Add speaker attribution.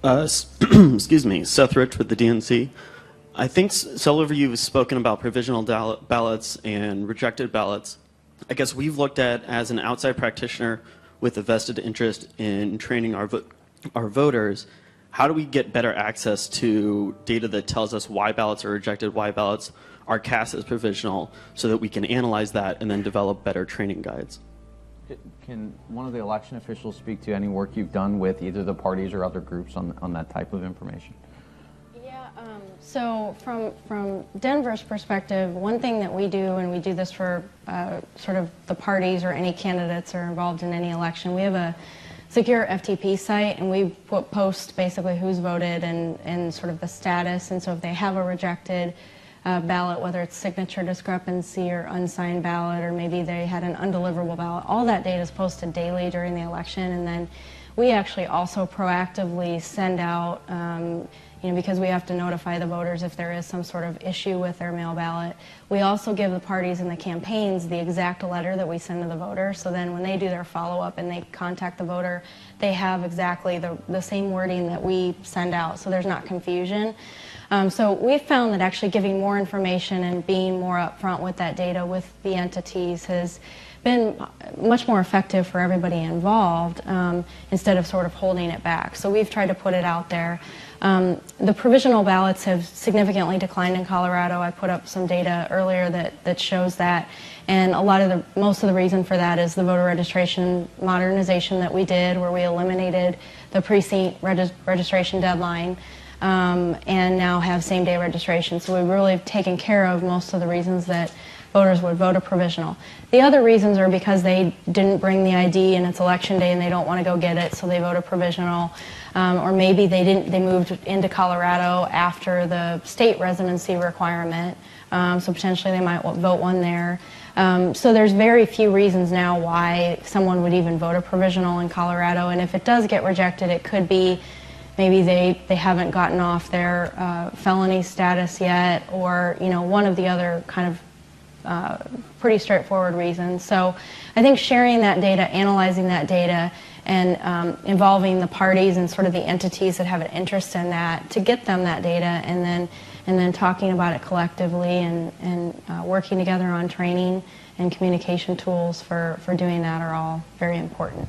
Speaker 1: Excuse me, Seth Rich with the DNC. I think several of you have spoken about provisional ballots and rejected ballots. I guess we've looked at, as an outside practitioner with a vested interest in training our voters, how do we get better access to data that tells us why ballots are rejected, why ballots are cast as provisional, so that we can analyze that and then develop better training guides?
Speaker 2: Can one of the election officials speak to any work you've done with either the parties or other groups on that type of information?
Speaker 3: Yeah, so from Denver's perspective, one thing that we do, and we do this for sort of the parties or any candidates that are involved in any election, we have a secure FTP site, and we post basically who's voted and sort of the status. And so if they have a rejected ballot, whether it's signature discrepancy or unsigned ballot, or maybe they had an undeliverable ballot, all that data is posted daily during the election. And then we actually also proactively send out, because we have to notify the voters if there is some sort of issue with their mail ballot. We also give the parties and the campaigns the exact letter that we send to the voter, so then when they do their follow-up and they contact the voter, they have exactly the same wording that we send out, so there's not confusion. So we've found that actually giving more information and being more upfront with that data with the entities has been much more effective for everybody involved, instead of sort of holding it back. So we've tried to put it out there. The provisional ballots have significantly declined in Colorado. I put up some data earlier that shows that, and most of the reason for that is the voter registration modernization that we did, where we eliminated the precinct registration deadline, and now have same-day registration. So we've really taken care of most of the reasons that voters would vote a provisional. The other reasons are because they didn't bring the ID and it's election day and they don't want to go get it, so they vote a provisional. Or maybe they moved into Colorado after the state residency requirement, so potentially they might vote one there. So there's very few reasons now why someone would even vote a provisional in Colorado, and if it does get rejected, it could be maybe they haven't gotten off their felony status yet, or one of the other kind of pretty straightforward reasons. So I think sharing that data, analyzing that data, and involving the parties and sort of the entities that have an interest in that to get them that data, and then talking about it collectively and working together on training and communication tools for doing that are all very important.